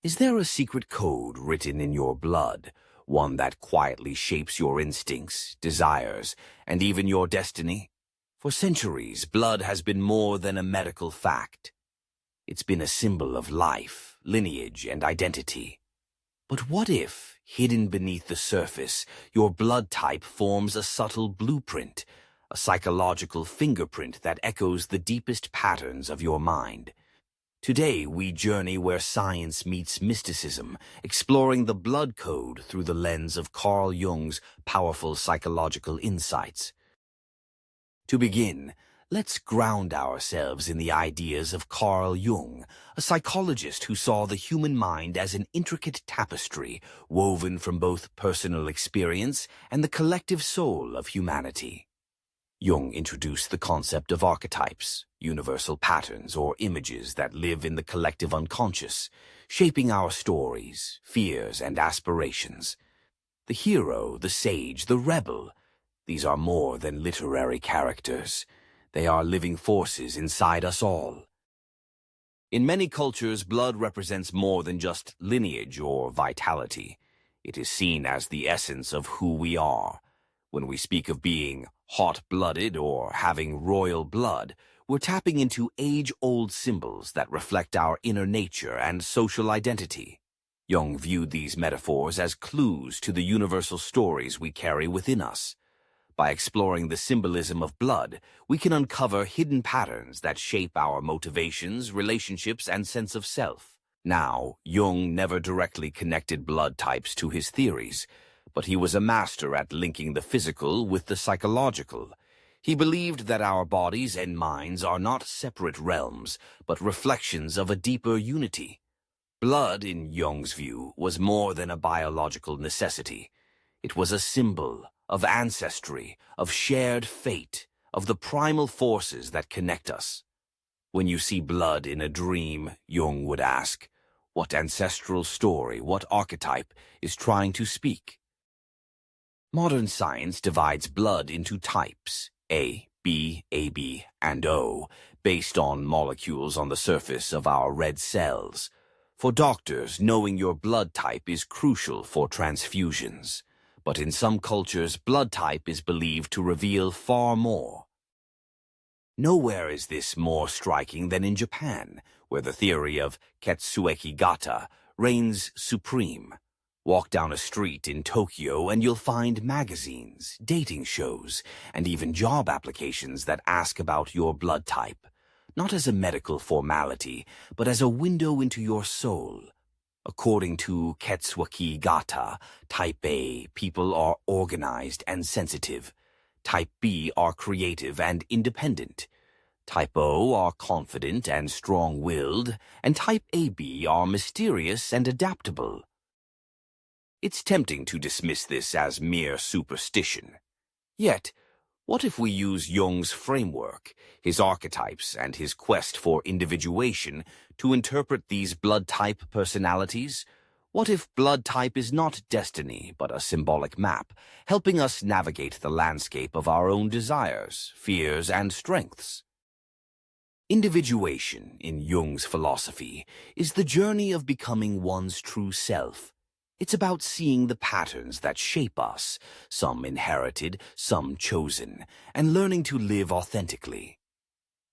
Is there a secret code written in your blood, one that quietly shapes your instincts, desires, and even your destiny? For centuries, blood has been more than a medical fact. It's been a symbol of life, lineage, and identity. But what if, hidden beneath the surface, your blood type forms a subtle blueprint, a psychological fingerprint that echoes the deepest patterns of your mind? Today, we journey where science meets mysticism, exploring the blood code through the lens of Carl Jung's powerful psychological insights. To begin, let's ground ourselves in the ideas of Carl Jung, a psychologist who saw the human mind as an intricate tapestry woven from both personal experience and the collective soul of humanity. Jung introduced the concept of archetypes, universal patterns or images that live in the collective unconscious, shaping our stories, fears, and aspirations. The hero, the sage, the rebel, these are more than literary characters. They are living forces inside us all. In many cultures, blood represents more than just lineage or vitality. It is seen as the essence of who we are. When we speak of being hot-blooded or having royal blood, we're tapping into age-old symbols that reflect our inner nature and social identity. Jung viewed these metaphors as clues to the universal stories we carry within us. By exploring the symbolism of blood, we can uncover hidden patterns that shape our motivations, relationships, and sense of self. Now, Jung never directly connected blood types to his theories, but he was a master at linking the physical with the psychological. He believed that our bodies and minds are not separate realms, but reflections of a deeper unity. Blood, in Jung's view, was more than a biological necessity. It was a symbol of ancestry, of shared fate, of the primal forces that connect us. When you see blood in a dream, Jung would ask, what ancestral story, what archetype is trying to speak? Modern science divides blood into types, A, B, AB, and O, based on molecules on the surface of our red cells. For doctors, knowing your blood type is crucial for transfusions. But in some cultures, blood type is believed to reveal far more. Nowhere is this more striking than in Japan, where the theory of Ketsueki-gata reigns supreme. Walk down a street in Tokyo and you'll find magazines, dating shows, and even job applications that ask about your blood type, not as a medical formality, but as a window into your soul. According to Ketsueki-gata, Type A people are organized and sensitive. Type B are creative and independent. Type O are confident and strong-willed, and Type AB are mysterious and adaptable. It's tempting to dismiss this as mere superstition. Yet, what if we use Jung's framework, his archetypes, and his quest for individuation to interpret these blood-type personalities? What if blood type is not destiny, but a symbolic map, helping us navigate the landscape of our own desires, fears, and strengths? Individuation, in Jung's philosophy, is the journey of becoming one's true self. It's about seeing the patterns that shape us, some inherited, some chosen, and learning to live authentically.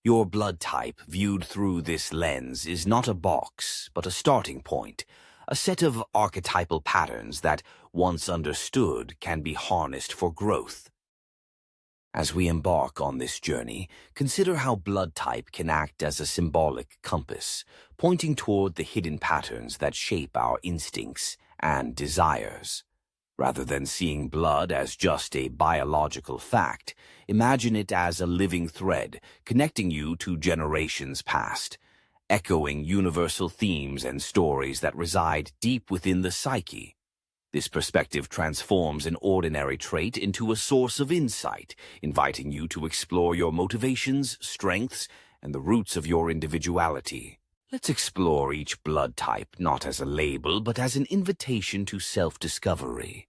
Your blood type, viewed through this lens, is not a box, but a starting point, a set of archetypal patterns that, once understood, can be harnessed for growth. As we embark on this journey, consider how blood type can act as a symbolic compass, pointing toward the hidden patterns that shape our instincts and desires. Rather than seeing blood as just a biological fact, imagine it as a living thread connecting you to generations past, echoing universal themes and stories that reside deep within the psyche. This perspective transforms an ordinary trait into a source of insight, inviting you to explore your motivations, strengths, and the roots of your individuality. Let's explore each blood type not as a label, but as an invitation to self-discovery.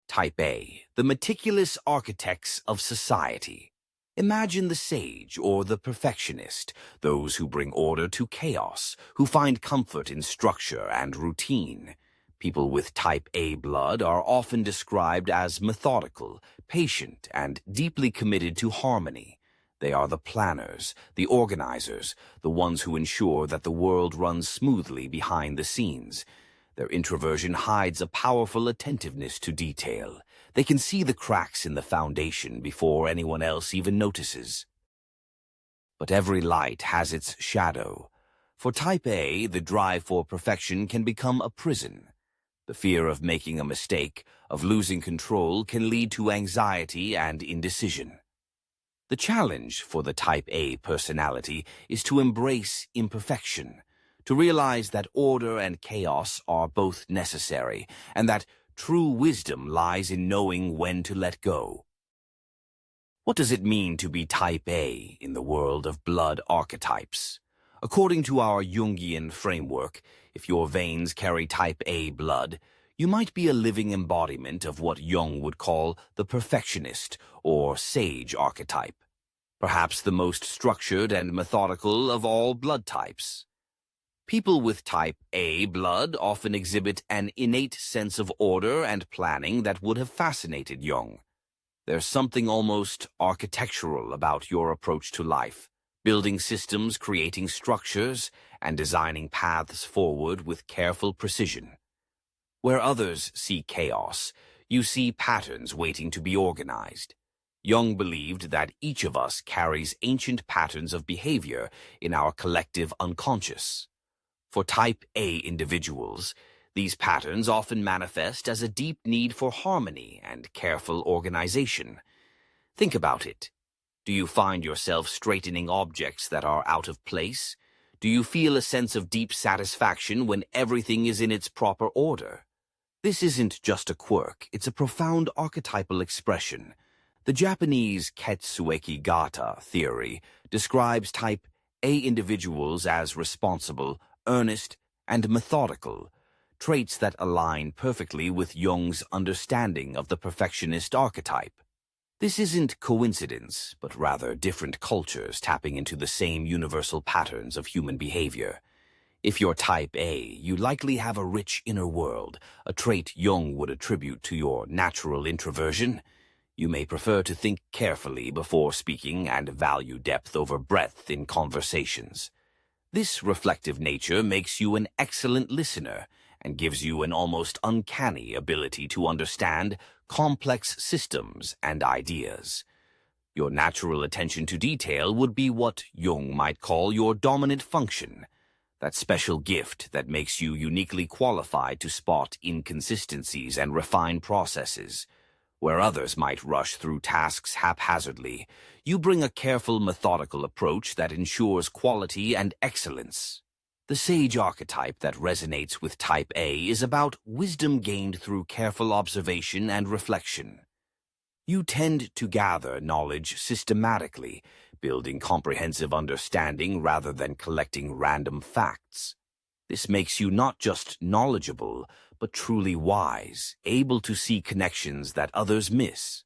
Type A, the meticulous architects of society. Imagine the sage or the perfectionist, those who bring order to chaos, who find comfort in structure and routine. People with type A blood are often described as methodical, patient, and deeply committed to harmony. They are the planners, the organizers, the ones who ensure that the world runs smoothly behind the scenes. Their introversion hides a powerful attentiveness to detail. They can see the cracks in the foundation before anyone else even notices. But every light has its shadow. For type A, the drive for perfection can become a prison. The fear of making a mistake, of losing control, can lead to anxiety and indecision. The challenge for the type A personality is to embrace imperfection, to realize that order and chaos are both necessary, and that true wisdom lies in knowing when to let go. What does it mean to be type A in the world of blood archetypes? According to our Jungian framework, if your veins carry type A blood, you might be a living embodiment of what Jung would call the perfectionist or sage archetype, perhaps the most structured and methodical of all blood types. People with type A blood often exhibit an innate sense of order and planning that would have fascinated Jung. There's something almost architectural about your approach to life, building systems, creating structures, and designing paths forward with careful precision. Where others see chaos, you see patterns waiting to be organized. Jung believed that each of us carries ancient patterns of behavior in our collective unconscious. For type A individuals, these patterns often manifest as a deep need for harmony and careful organization. Think about it. Do you find yourself straightening objects that are out of place? Do you feel a sense of deep satisfaction when everything is in its proper order? This isn't just a quirk, it's a profound archetypal expression. The Japanese Ketsueki-gata theory describes type A individuals as responsible, earnest, and methodical, traits that align perfectly with Jung's understanding of the perfectionist archetype. This isn't coincidence, but rather different cultures tapping into the same universal patterns of human behavior. If you're type A, you likely have a rich inner world, a trait Jung would attribute to your natural introversion. You may prefer to think carefully before speaking and value depth over breadth in conversations. This reflective nature makes you an excellent listener and gives you an almost uncanny ability to understand complex systems and ideas. Your natural attention to detail would be what Jung might call your dominant function, that special gift that makes you uniquely qualified to spot inconsistencies and refine processes. Where others might rush through tasks haphazardly, you bring a careful, methodical approach that ensures quality and excellence. The sage archetype that resonates with type A is about wisdom gained through careful observation and reflection. You tend to gather knowledge systematically, building comprehensive understanding rather than collecting random facts. This makes you not just knowledgeable, but truly wise, able to see connections that others miss.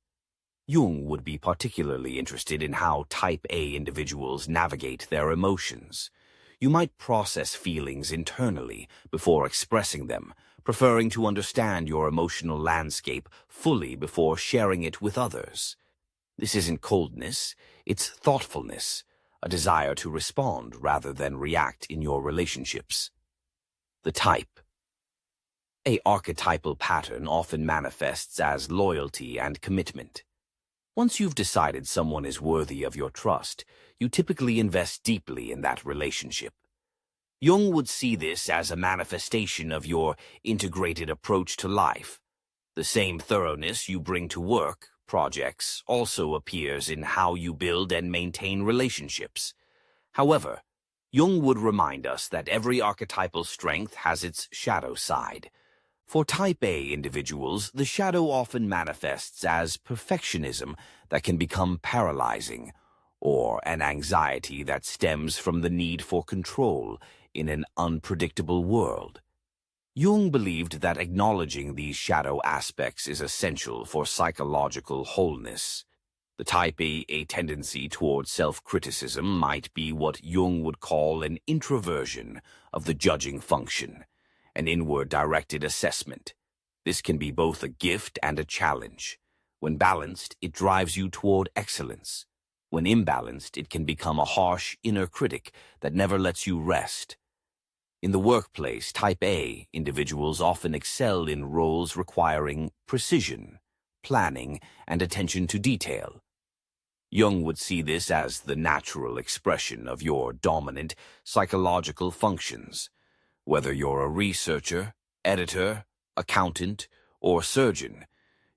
Jung would be particularly interested in how type A individuals navigate their emotions. You might process feelings internally before expressing them, preferring to understand your emotional landscape fully before sharing it with others. This isn't coldness, it's thoughtfulness, a desire to respond rather than react in your relationships. The type. A archetypal pattern often manifests as loyalty and commitment. Once you've decided someone is worthy of your trust, you typically invest deeply in that relationship. Jung would see this as a manifestation of your integrated approach to life. The same thoroughness you bring to work, projects, also appears in how you build and maintain relationships. However, Jung would remind us that every archetypal strength has its shadow side. For type A individuals, the shadow often manifests as perfectionism that can become paralyzing, or an anxiety that stems from the need for control in an unpredictable world. Jung believed that acknowledging these shadow aspects is essential for psychological wholeness. The type A tendency towards self-criticism might be what Jung would call an introversion of the judging function, an inward-directed assessment. This can be both a gift and a challenge. When balanced, it drives you toward excellence. When imbalanced, it can become a harsh inner critic that never lets you rest. In the workplace, type A individuals often excel in roles requiring precision, planning, and attention to detail. Jung would see this as the natural expression of your dominant psychological functions. Whether you're a researcher, editor, accountant, or surgeon,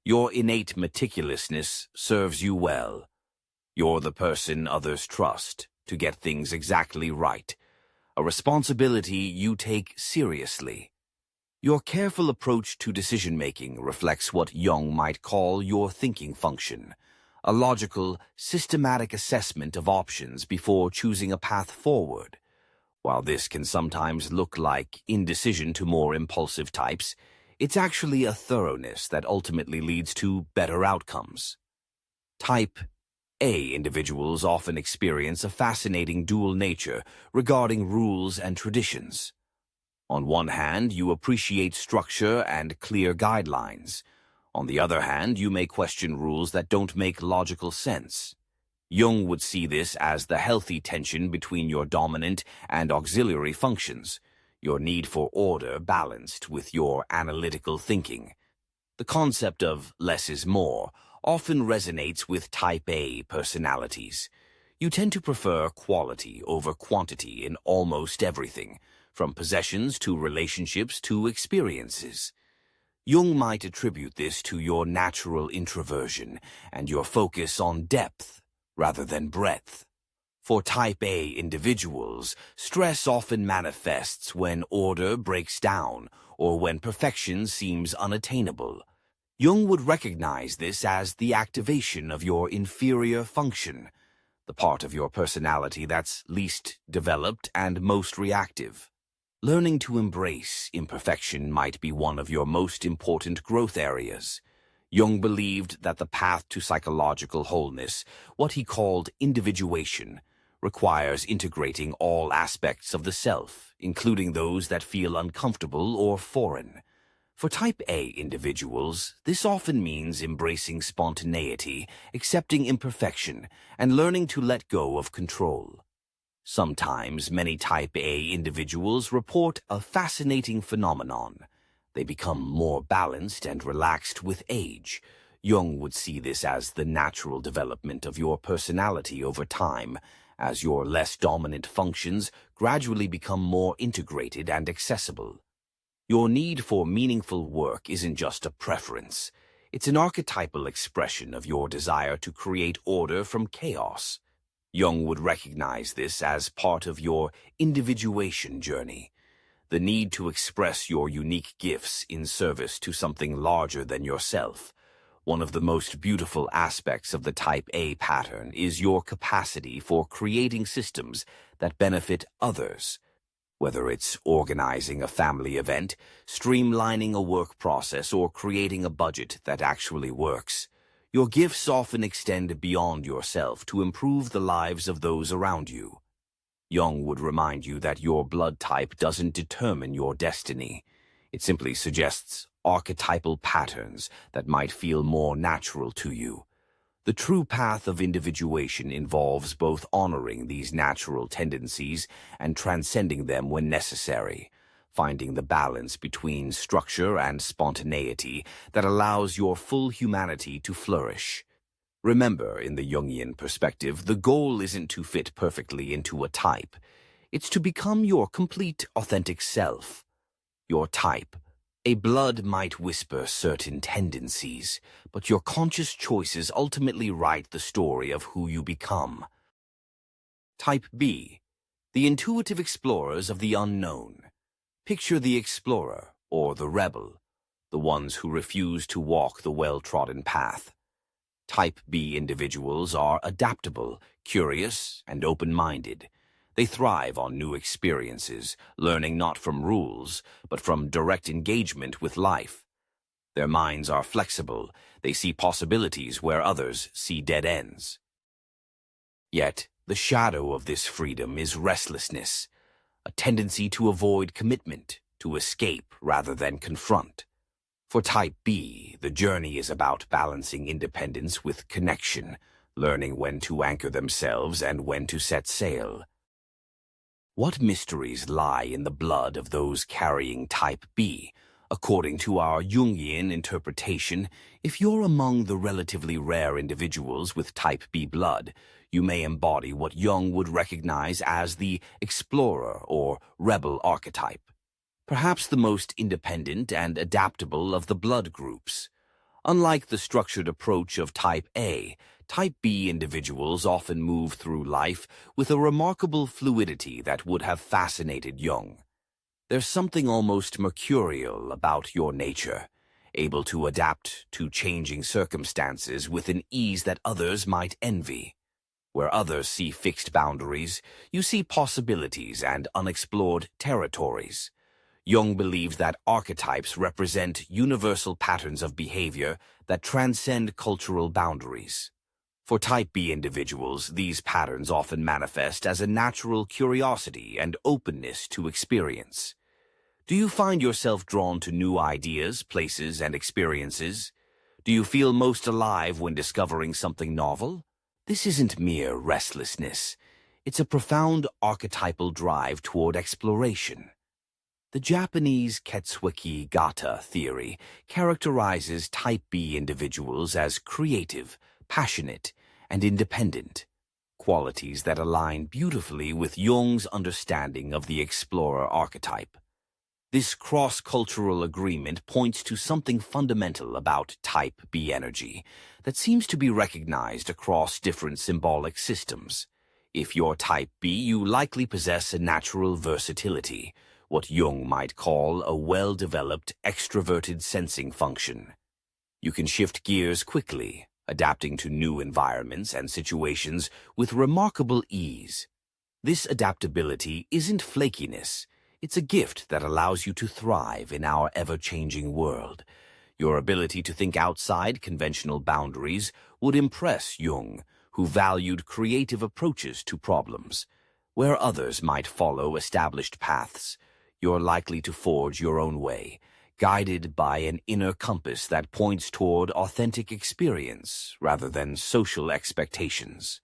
your innate meticulousness serves you well. You're the person others trust to get things exactly right, a responsibility you take seriously. Your careful approach to decision-making reflects what Jung might call your thinking function, a logical, systematic assessment of options before choosing a path forward. While this can sometimes look like indecision to more impulsive types, it's actually a thoroughness that ultimately leads to better outcomes. Type A individuals often experience a fascinating dual nature regarding rules and traditions. On one hand, you appreciate structure and clear guidelines. On the other hand, you may question rules that don't make logical sense. Jung would see this as the healthy tension between your dominant and auxiliary functions, your need for order balanced with your analytical thinking. The concept of less is more often resonates with type A personalities. You tend to prefer quality over quantity in almost everything, from possessions to relationships to experiences. Jung might attribute this to your natural introversion and your focus on depth rather than breadth. For type A individuals, stress often manifests when order breaks down or when perfection seems unattainable. Jung would recognize this as the activation of your inferior function, the part of your personality that's least developed and most reactive. Learning to embrace imperfection might be one of your most important growth areas. Jung believed that the path to psychological wholeness, what he called individuation, requires integrating all aspects of the self, including those that feel uncomfortable or foreign. For type A individuals, this often means embracing spontaneity, accepting imperfection, and learning to let go of control. Sometimes, many type A individuals report a fascinating phenomenon. They become more balanced and relaxed with age. Jung would see this as the natural development of your personality over time, as your less dominant functions gradually become more integrated and accessible. Your need for meaningful work isn't just a preference. It's an archetypal expression of your desire to create order from chaos. Jung would recognize this as part of your individuation journey, the need to express your unique gifts in service to something larger than yourself. One of the most beautiful aspects of the Type A pattern is your capacity for creating systems that benefit others. Whether it's organizing a family event, streamlining a work process, or creating a budget that actually works, your gifts often extend beyond yourself to improve the lives of those around you. Jung would remind you that your blood type doesn't determine your destiny. It simply suggests archetypal patterns that might feel more natural to you. The true path of individuation involves both honoring these natural tendencies and transcending them when necessary, finding the balance between structure and spontaneity that allows your full humanity to flourish. Remember, in the Jungian perspective, the goal isn't to fit perfectly into a type. It's to become your complete, authentic self. Your type. A blood might whisper certain tendencies, but your conscious choices ultimately write the story of who you become. Type B. The intuitive explorers of the unknown. Picture the explorer, or the rebel, the ones who refuse to walk the well-trodden path. Type B individuals are adaptable, curious, and open-minded. They thrive on new experiences, learning not from rules, but from direct engagement with life. Their minds are flexible. They see possibilities where others see dead ends. Yet, the shadow of this freedom is restlessness, a tendency to avoid commitment, to escape rather than confront. For Type B, the journey is about balancing independence with connection, learning when to anchor themselves and when to set sail. What mysteries lie in the blood of those carrying Type B? According to our Jungian interpretation, if you're among the relatively rare individuals with Type B blood, you may embody what Jung would recognize as the explorer or rebel archetype, perhaps the most independent and adaptable of the blood groups. Unlike the structured approach of Type A, Type B individuals often move through life with a remarkable fluidity that would have fascinated Jung. There's something almost mercurial about your nature, able to adapt to changing circumstances with an ease that others might envy. Where others see fixed boundaries, you see possibilities and unexplored territories. Jung believes that archetypes represent universal patterns of behavior that transcend cultural boundaries. For Type B individuals, these patterns often manifest as a natural curiosity and openness to experience. Do you find yourself drawn to new ideas, places, and experiences? Do you feel most alive when discovering something novel? This isn't mere restlessness. It's a profound archetypal drive toward exploration. The Japanese Ketsueki-gata theory characterizes Type B individuals as creative, passionate, and independent, qualities that align beautifully with Jung's understanding of the explorer archetype. This cross-cultural agreement points to something fundamental about Type B energy that seems to be recognized across different symbolic systems. If you're Type B, you likely possess a natural versatility, what Jung might call a well-developed extroverted sensing function. You can shift gears quickly, adapting to new environments and situations with remarkable ease. This adaptability isn't flakiness. It's a gift that allows you to thrive in our ever-changing world. Your ability to think outside conventional boundaries would impress Jung, who valued creative approaches to problems. Where others might follow established paths, you're likely to forge your own way, guided by an inner compass that points toward authentic experience rather than social expectations.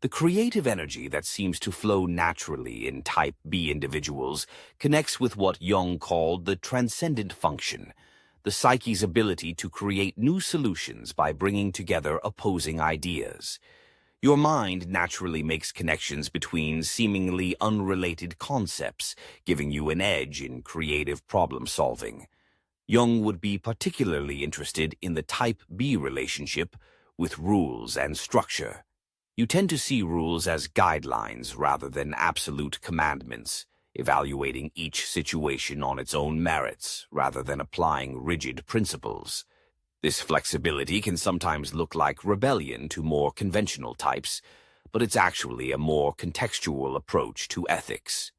The creative energy that seems to flow naturally in Type B individuals connects with what Jung called the transcendent function, the psyche's ability to create new solutions by bringing together opposing ideas. Your mind naturally makes connections between seemingly unrelated concepts, giving you an edge in creative problem-solving. Jung would be particularly interested in the Type B relationship with rules and structure. You tend to see rules as guidelines rather than absolute commandments, evaluating each situation on its own merits rather than applying rigid principles. This flexibility can sometimes look like rebellion to more conventional types, but it's actually a more contextual approach to ethics.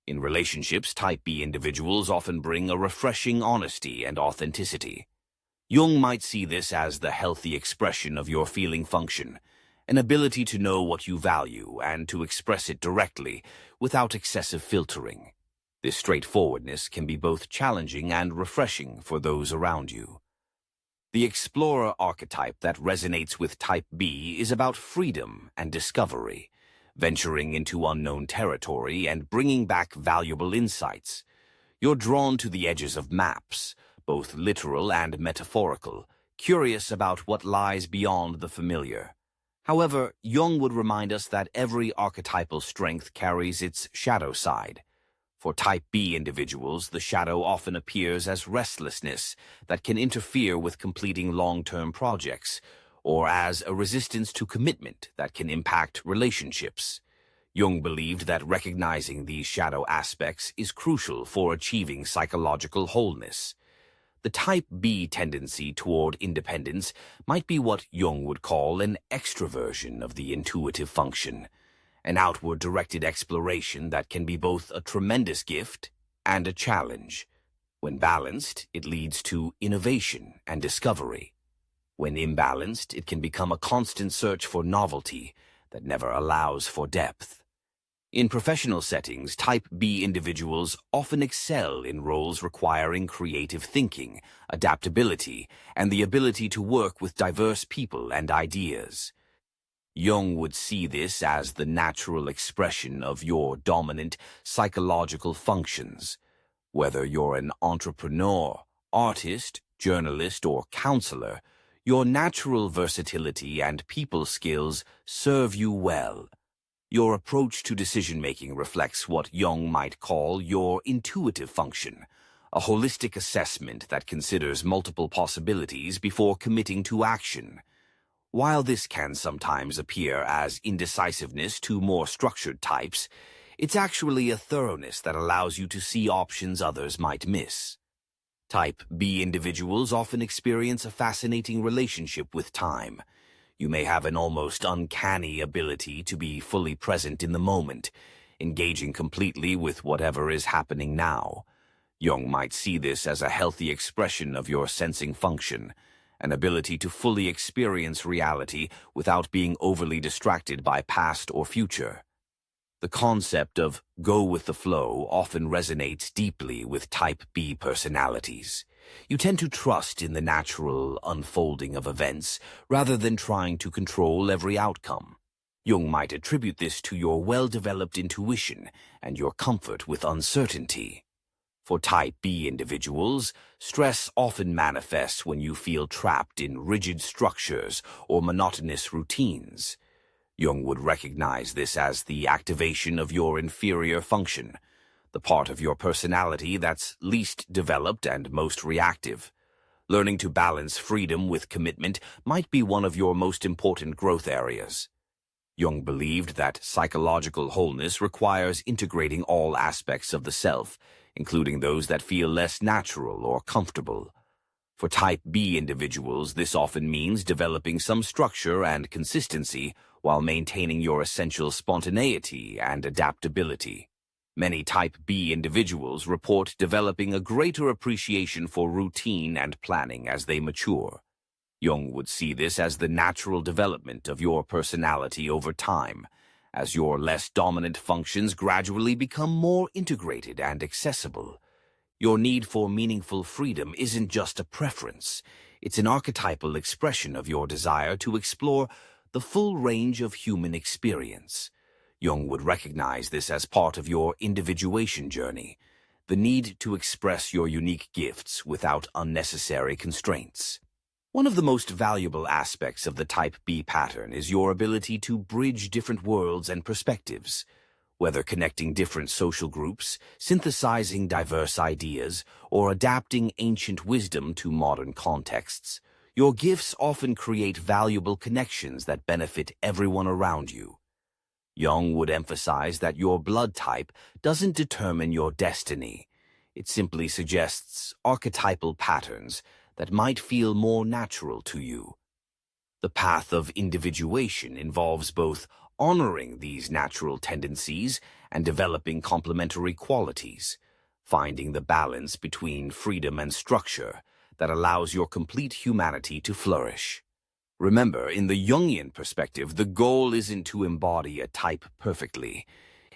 In relationships, Type B individuals often bring a refreshing honesty and authenticity. Jung might see this as the healthy expression of your feeling function, an ability to know what you value and to express it directly without excessive filtering. This straightforwardness can be both challenging and refreshing for those around you. The explorer archetype that resonates with Type B is about freedom and discovery, venturing into unknown territory and bringing back valuable insights. You're drawn to the edges of maps, both literal and metaphorical, curious about what lies beyond the familiar. However, Jung would remind us that every archetypal strength carries its shadow side. For Type B individuals, the shadow often appears as restlessness that can interfere with completing long-term projects, or as a resistance to commitment that can impact relationships. Jung believed that recognizing these shadow aspects is crucial for achieving psychological wholeness. The Type B tendency toward independence might be what Jung would call an extroversion of the intuitive function, an outward-directed exploration that can be both a tremendous gift and a challenge. When balanced, it leads to innovation and discovery. When imbalanced, it can become a constant search for novelty that never allows for depth. In professional settings, Type B individuals often excel in roles requiring creative thinking, adaptability, and the ability to work with diverse people and ideas. Jung would see this as the natural expression of your dominant psychological functions. Whether you're an entrepreneur, artist, journalist, or counselor, your natural versatility and people skills serve you well. Your approach to decision-making reflects what Jung might call your intuitive function, a holistic assessment that considers multiple possibilities before committing to action. While this can sometimes appear as indecisiveness to more structured types, it's actually a thoroughness that allows you to see options others might miss. Type B individuals often experience a fascinating relationship with time. You may have an almost uncanny ability to be fully present in the moment, engaging completely with whatever is happening now. Jung might see this as a healthy expression of your sensing function, an ability to fully experience reality without being overly distracted by past or future. The concept of go with the flow often resonates deeply with Type B personalities. You tend to trust in the natural unfolding of events rather than trying to control every outcome. Jung might attribute this to your well-developed intuition and your comfort with uncertainty. For Type B individuals, stress often manifests when you feel trapped in rigid structures or monotonous routines. Jung would recognize this as the activation of your inferior function, the part of your personality that's least developed and most reactive. Learning to balance freedom with commitment might be one of your most important growth areas. Jung believed that psychological wholeness requires integrating all aspects of the self, including those that feel less natural or comfortable. For Type B individuals, this often means developing some structure and consistency while maintaining your essential spontaneity and adaptability. Many Type B individuals report developing a greater appreciation for routine and planning as they mature. Jung would see this as the natural development of your personality over time, as your less dominant functions gradually become more integrated and accessible. Your need for meaningful freedom isn't just a preference, it's an archetypal expression of your desire to explore the full range of human experience. Jung would recognize this as part of your individuation journey, the need to express your unique gifts without unnecessary constraints. One of the most valuable aspects of the Type B pattern is your ability to bridge different worlds and perspectives. Whether connecting different social groups, synthesizing diverse ideas, or adapting ancient wisdom to modern contexts, your gifts often create valuable connections that benefit everyone around you. Jung would emphasize that your blood type doesn't determine your destiny. It simply suggests archetypal patterns that might feel more natural to you. The path of individuation involves both honoring these natural tendencies and developing complementary qualities, finding the balance between freedom and structure that allows your complete humanity to flourish. Remember, in the Jungian perspective, the goal isn't to embody a type perfectly.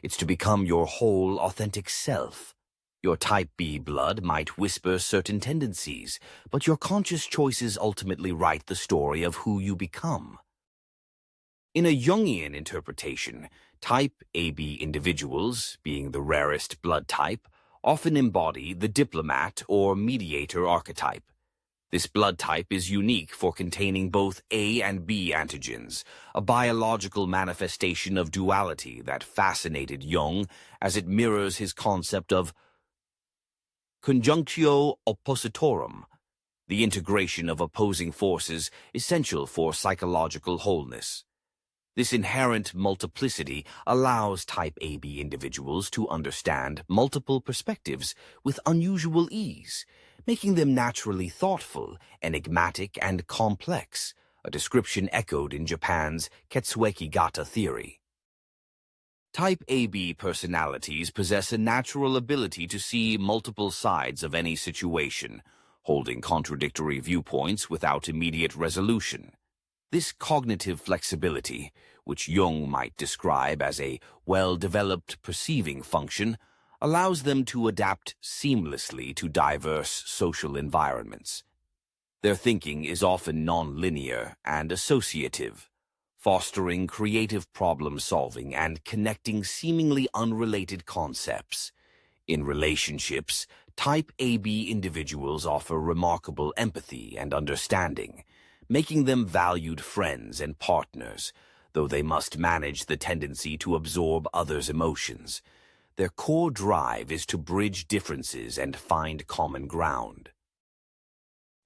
It's to become your whole, authentic self. Your Type B blood might whisper certain tendencies, but your conscious choices ultimately write the story of who you become. In a Jungian interpretation, Type AB individuals, being the rarest blood type, often embody the diplomat or mediator archetype. This blood type is unique for containing both A and B antigens, a biological manifestation of duality that fascinated Jung as it mirrors his concept of conjunctio oppositorum, the integration of opposing forces essential for psychological wholeness. This inherent multiplicity allows Type AB individuals to understand multiple perspectives with unusual ease, making them naturally thoughtful, enigmatic, and complex, a description echoed in Japan's Ketsueki-gata theory. Type AB personalities possess a natural ability to see multiple sides of any situation, holding contradictory viewpoints without immediate resolution. This cognitive flexibility, which Jung might describe as a well-developed perceiving function, allows them to adapt seamlessly to diverse social environments. Their thinking is often non-linear and associative, fostering creative problem-solving and connecting seemingly unrelated concepts. In relationships, Type AB individuals offer remarkable empathy and understanding, making them valued friends and partners, though they must manage the tendency to absorb others' emotions. Their core drive is to bridge differences and find common ground.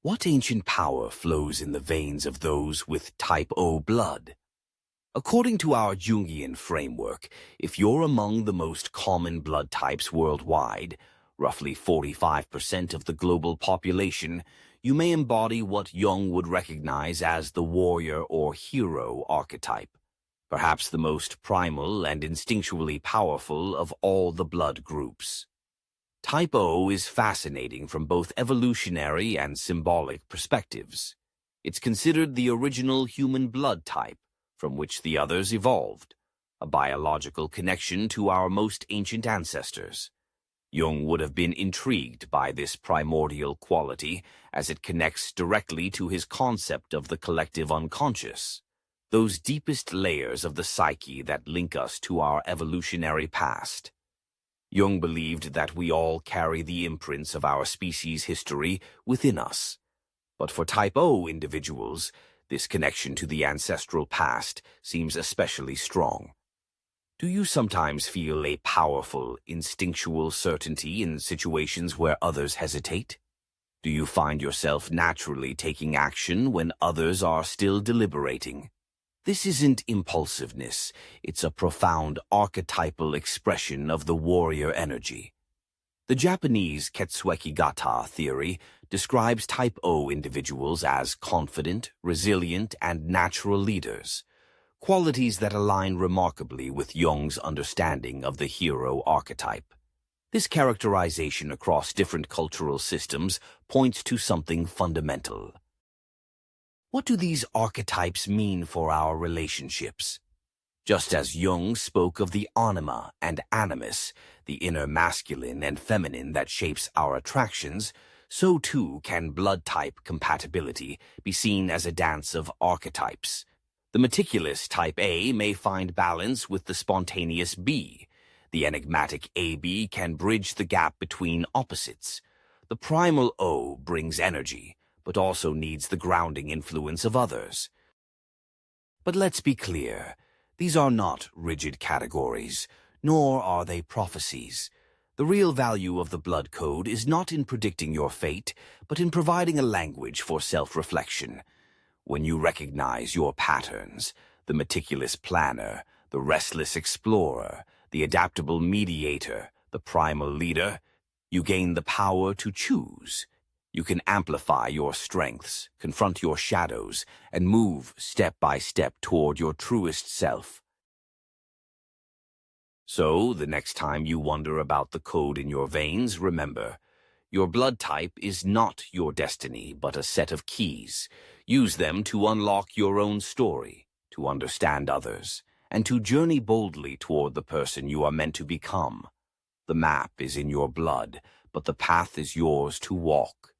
What ancient power flows in the veins of those with Type O blood? According to our Jungian framework, if you're among the most common blood types worldwide, roughly 45% of the global population, you may embody what Jung would recognize as the warrior or hero archetype, perhaps the most primal and instinctually powerful of all the blood groups. Type O is fascinating from both evolutionary and symbolic perspectives. It's considered the original human blood type, from which the others evolved, a biological connection to our most ancient ancestors. Jung would have been intrigued by this primordial quality as it connects directly to his concept of the collective unconscious, those deepest layers of the psyche that link us to our evolutionary past. Jung believed that we all carry the imprints of our species' history within us. But for Type O individuals, this connection to the ancestral past seems especially strong. Do you sometimes feel a powerful, instinctual certainty in situations where others hesitate? Do you find yourself naturally taking action when others are still deliberating? This isn't impulsiveness, it's a profound archetypal expression of the warrior energy. The Japanese Ketsueki-gata theory describes Type O individuals as confident, resilient, and natural leaders, qualities that align remarkably with Jung's understanding of the hero archetype. This characterization across different cultural systems points to something fundamental. What do these archetypes mean for our relationships? Just as Jung spoke of the anima and animus, the inner masculine and feminine that shapes our attractions, so too can blood type compatibility be seen as a dance of archetypes. The meticulous Type A may find balance with the spontaneous B. The enigmatic AB can bridge the gap between opposites. The primal O brings energy, but also needs the grounding influence of others. But let's be clear, these are not rigid categories, nor are they prophecies. The real value of the blood code is not in predicting your fate, but in providing a language for self-reflection. When you recognize your patterns, the meticulous planner, the restless explorer, the adaptable mediator, the primal leader, you gain the power to choose. You can amplify your strengths, confront your shadows, and move step by step toward your truest self. So, the next time you wonder about the code in your veins, remember, your blood type is not your destiny, but a set of keys. Use them to unlock your own story, to understand others, and to journey boldly toward the person you are meant to become. The map is in your blood, but the path is yours to walk.